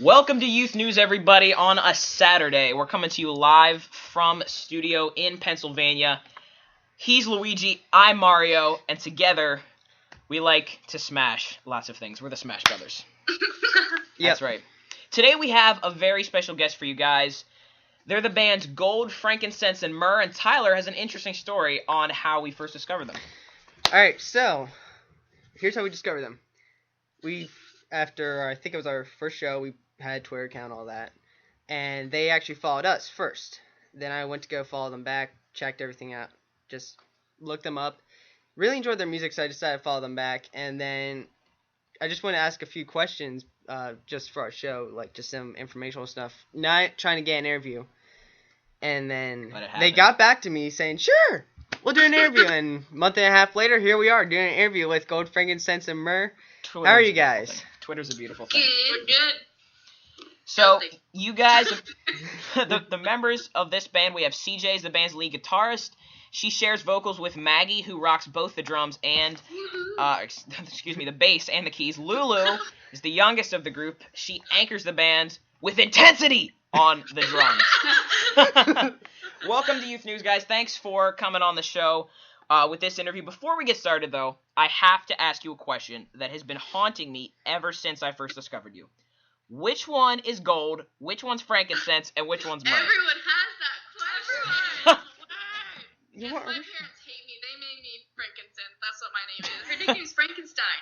Welcome to Youth News, everybody, on a Saturday. We're coming to you live from studio in Pennsylvania. He's Luigi, I'm Mario, and together we like to smash lots of things. We're the Smash Brothers. That's right. Today we have a very special guest for you guys. They're the bands Gold, Frankincense, and Myrrh, and Tyler has an interesting story on how we first discovered them. Alright, so here's how we discovered them. After I think it was our first show, we had a Twitter account, all that, and they actually followed us first. Then I went to go follow them back, checked everything out, just looked them up. Really enjoyed their music, so I decided to follow them back. And then I just want to ask a few questions just for our show, like just some informational stuff, not trying to get an interview. And then they got back to me saying, sure, we'll do an interview. And a month and a half later, here we are doing an interview with Gold, Frankincense, and Myrrh. How are you guys? Twitter's a beautiful thing. We're good. So, you guys, the members of this band, we have CJ, the band's lead guitarist. She shares vocals with Maggie, who rocks both the drums and, the bass and the keys. Lulu is the youngest of the group. She anchors the band with intensity on the drums. Welcome to Youth News, guys. Thanks for coming on the show with this interview. Before we get started, though, I have to ask you a question that has been haunting me ever since I first discovered you. Which one is Gold, which one's Frankincense, and which one's Myrrh? Everyone has that question. Yes, my parents hate me. They made me Frankincense. That's what my name is. Her nickname's Frankenstein.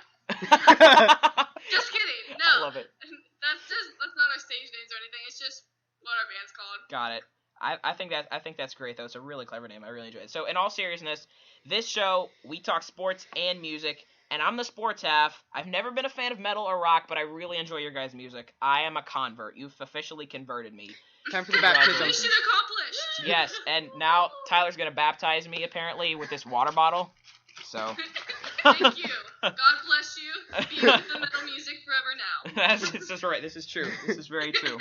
Just kidding. No. I love it. That's not our stage names or anything. It's just what our band's called. Got it. I think that's great, though. It's a really clever name. I really enjoy it. So, in all seriousness, this show, we talk sports and music, and I'm the sports half. I've never been a fan of metal or rock, but I really enjoy your guys' music. I am a convert. You've officially converted me. Time for the baptism. Mission accomplished. Yes, and now Tyler's going to baptize me, apparently, with this water bottle. So. Thank you. God bless you. Be with the metal music forever now. This is right. This is true. This is very true.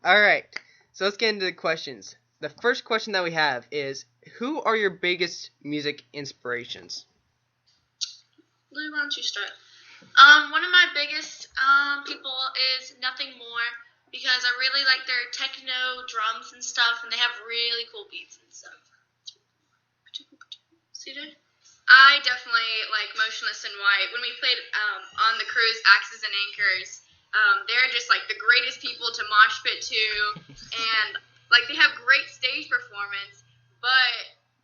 All right. So let's get into the questions. The first question that we have is, who are your biggest music inspirations? Lou, why don't you start? One of my biggest people is Nothing More, because I really like their techno drums and stuff, and they have really cool beats and stuff. CJ? I definitely like Motionless in White. When we played on the cruise, Axes and Anchors, they're just like the greatest people to mosh pit to, and like they have great stage performance, but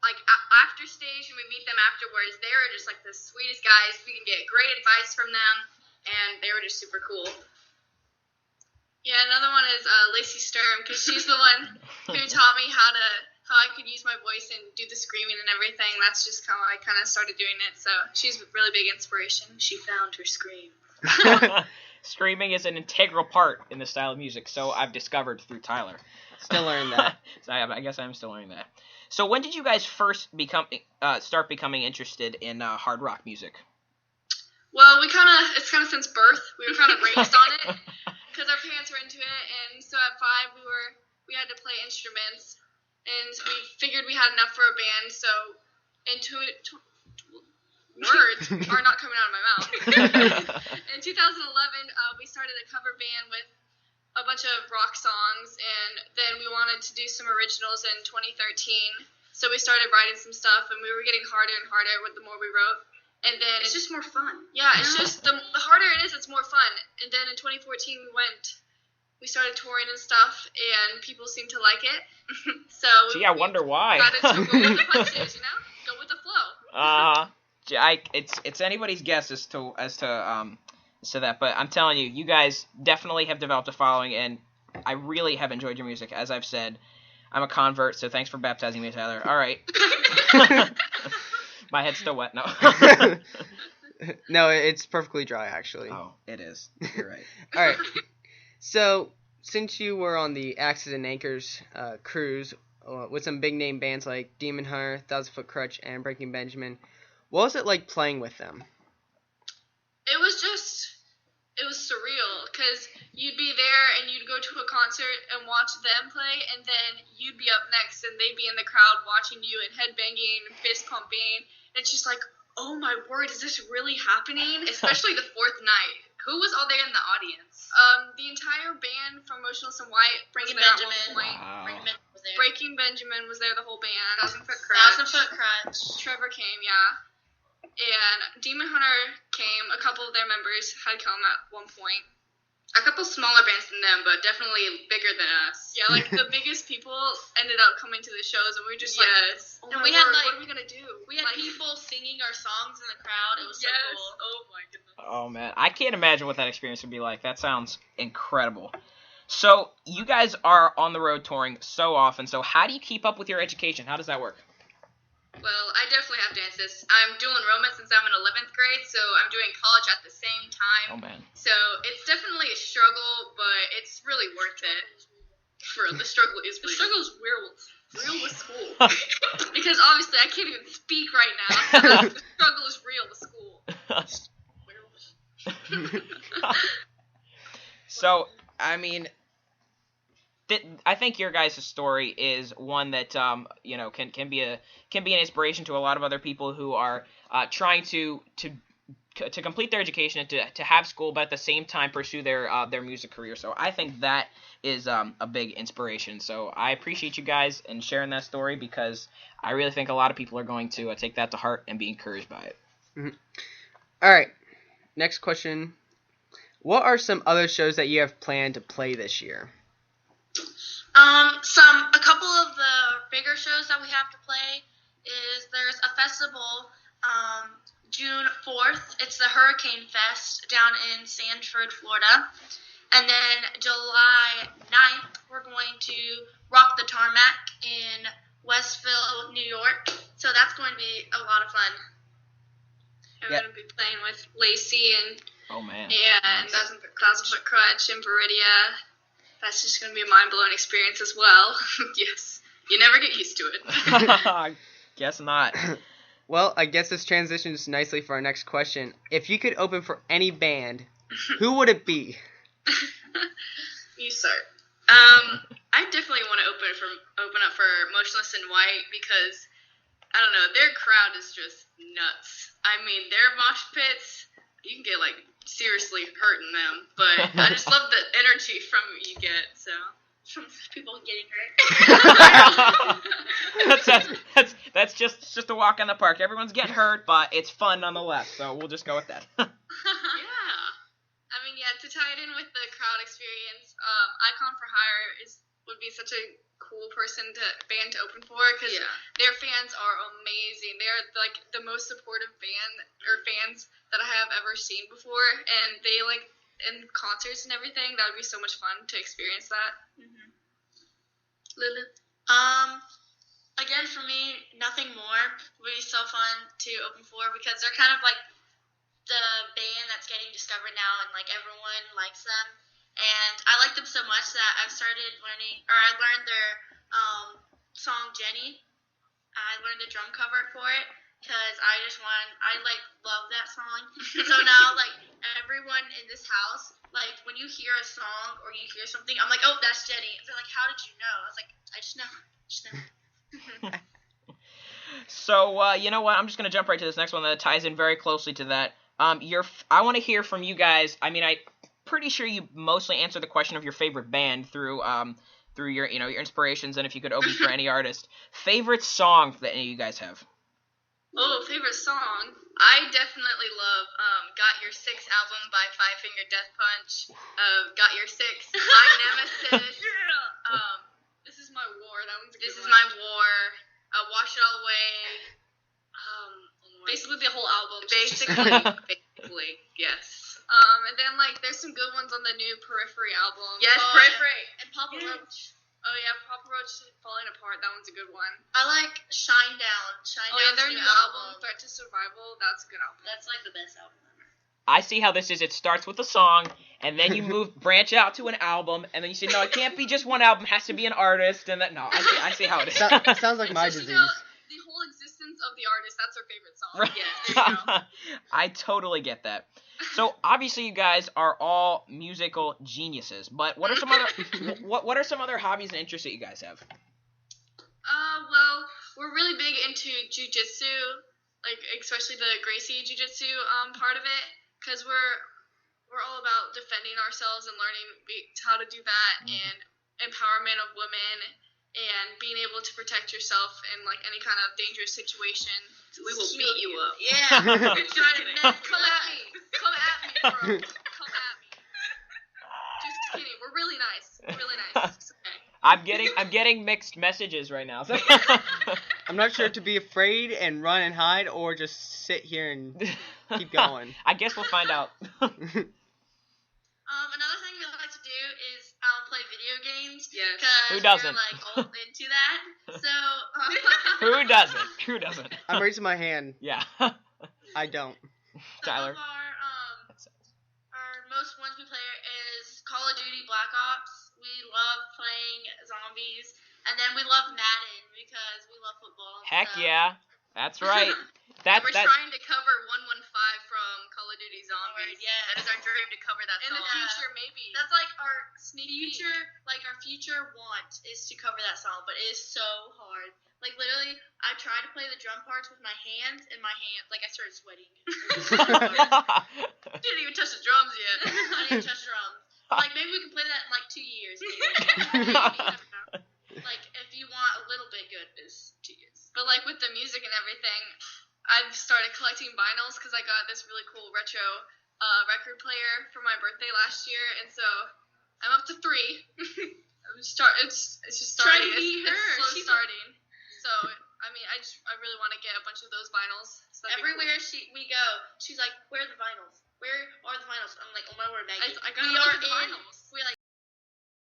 like after stage when we meet them afterwards, they were just like the sweetest guys. We can get great advice from them, and they were just super cool. Yeah, another one is Lacey Sturm, because she's the one who taught me how I could use my voice and do the screaming and everything. That's just how I kind of started doing it. So she's a really big inspiration. She found her scream. Screaming is an integral part in the style of music, so I've discovered through Tyler. Still learning that. So I guess I'm still learning that. So when did you guys first start becoming interested in hard rock music? Well, it's kind of since birth. We were kind of raised on it because our parents were into it, and so at 5 we had to play instruments, and we figured we had enough for a band. So words are not coming out of my mouth. In 2011, we started a cover band with a bunch of rock songs, and then we wanted to do some originals in 2013. So we started writing some stuff, and we were getting harder and harder with the more we wrote. And then it's just more fun. Yeah, it's just the harder it is, it's more fun. And then in 2014, we started touring and stuff, and people seemed to like it. So gee, I wonder why. Got to go with the punches, go with the flow. It's anybody's guess as to that, but I'm telling you, you guys definitely have developed a following, and I really have enjoyed your music. As I've said, I'm a convert, so thanks for baptizing me, Tyler. All right. My head's still wet. No. No, it's perfectly dry, actually. Oh, it is. You're right. All right. So, since you were on the Axes and Anchors cruise with some big name bands like Demon Hunter, Thousand Foot Crutch, and Breaking Benjamin, what was it like playing with them? It was surreal, because you'd be there and you'd go to a concert and watch them play, and then you'd be up next and they'd be in the crowd watching you and headbanging and fist pumping. And it's just like, oh my word, is this really happening? Especially the fourth night. Who was all there in the audience? The entire band from Motionless in White. Breaking was there Benjamin. At one point. Wow. Breaking Benjamin was there, the whole band. Thousand Foot Crutch. Trevor came, yeah. And Demon Hunter came. A couple of their members had come at one point. A couple smaller bands than them, but definitely bigger than us. Yeah, like the biggest people ended up coming to the shows, and we were just like, oh And my we had, Lord, like- what are we gonna do? We had people singing our songs in the crowd. It was so Yes. cool. Oh my goodness. Oh man, I can't imagine what that experience would be like. That sounds incredible. So you guys are on the road touring so often. So how do you keep up with your education? How does that work? Well, I definitely have dances. I'm doing Roma since I'm in 11th grade, so I'm doing college at the same time. Oh man. So it's definitely a struggle, but it's really worth it. For real, the struggle is real. The struggle is real with school. Because obviously I can't even speak right now, so the struggle is real with school. So I mean, I think your guys' story is one that can be an inspiration to a lot of other people who are trying to complete their education and to have school, but at the same time pursue their music career. So I think that is a big inspiration. So I appreciate you guys and sharing that story, because I really think a lot of people are going to take that to heart and be encouraged by it. Mm-hmm. All right. Next question. What are some other shows that you have planned to play this year? A couple of the bigger shows that we have to play is there's a festival, June 4th. It's the Hurricane Fest down in Sanford, Florida. And then July 9th, we're going to rock the tarmac in Westville, New York. So that's going to be a lot of fun. I'm going to be playing with Lacey and Oh man. and Thousand Foot Crutch and Viridia. That's just going to be a mind-blowing experience as well. Yes. You never get used to it. Guess not. Well, I guess this transitions nicely for our next question. If you could open for any band, who would it be? You start. I definitely want to open up for Motionless in White, because I don't know, their crowd is just nuts. I mean, their mosh pits, you can get like seriously hurting them, but I just love the energy from it you get. So From people getting hurt. that's just a walk in the park. Everyone's getting hurt, but it's fun nonetheless. So we'll just go with that. yeah. I mean, yeah, to tie it in with the crowd experience, Icon for Hire would be such a cool band to open for, because their fans are amazing. They're like the most supportive band or fans that I have ever seen before, and they like in concerts and everything. That would be so much fun to experience that. Mm-hmm. Lily? Again, for me, Nothing More would be so fun to open for, because they're kind of like the band that's getting discovered now, and like everyone likes them. And I like them so much that I learned their song Jenny. I learned the drum cover for it, because I love that song. And so now, like, everyone in this house, like, when you hear a song or you hear something, I'm like, oh, that's Jenny. And they're like, how did you know? I was like, I just know. So, you know what? I'm just going to jump right to this next one that ties in very closely to that. I want to hear from you guys. I mean, I'm pretty sure you mostly answer the question of your favorite band through your your inspirations, and if you could open for any artist. Favorite song that any of you guys have? Oh, favorite song? I definitely love Got Your Six album by Five Finger Death Punch. Got Your Six by Nemesis. This Is My War. That one's a good one. This Is My War. Wash It All Away. Basically the whole album. Basically, yes. And then like there's some good ones on the new Periphery album. Yes, Periphery. And Papa Roach. Oh yeah, Papa Roach Falling Apart. That one's a good one. I like Shine Down. Their new album, Threat to Survival. That's a good album. That's like the best album ever. I see how this is. It starts with a song, and then you branch out to an album, and then you say, no, it can't be just one album. It has to be an artist, and that. No, I see how it is. Sounds like my Just, disease. The whole existence of the artist. That's their favorite song. Right. Yeah, there you go. I totally get that. So obviously, you guys are all musical geniuses. But what are some other what are some other hobbies and interests that you guys have? Well, we're really big into jujitsu, like especially the Gracie jujitsu part of it, because we're we're all about defending ourselves and learning how to do that, and empowerment of women, and being able to protect yourself in like any kind of dangerous situation. We will beat you up. Yeah. Come at me, bro. Come at me. Just kidding. We're really nice. Really nice. It's okay. I'm getting mixed messages right now. I'm not sure to be afraid and run and hide or just sit here and keep going. I guess we'll find out. Another thing we like to do is play video games. Yes. Who Because doesn't? we're like all into that. So Who doesn't? Who doesn't? I'm raising my hand. Yeah. I don't. Tyler. Some of our most ones we play is Call of Duty Black Ops. We love playing zombies, and then we love Madden because we love football. Heck so. yeah. That's right. We're trying to cover 115 from Call of Duty Zombies. Yeah. That is our dream to cover that In song. the future, maybe. That's like our future want is to cover that song, but it is so hard. Like literally, I tried to play the drum parts with my hands, and like I started sweating. Didn't even touch the drums yet. I didn't touch drums. Like maybe we can play that in like 2 years. Maybe. Like if you want a little bit good, is 2 years. But like with the music and everything, I've started collecting vinyls because I got this really cool retro record player for my birthday last year, and so I'm up to 3. It's just starting. It's slow starting. So I mean, I really want to get a bunch of those vinyls. So Everywhere we go, she's like, "Where are the vinyls? Where are the vinyls?" I'm like, "Oh my word, Maggie, I got we a bunch are of the in vinyls.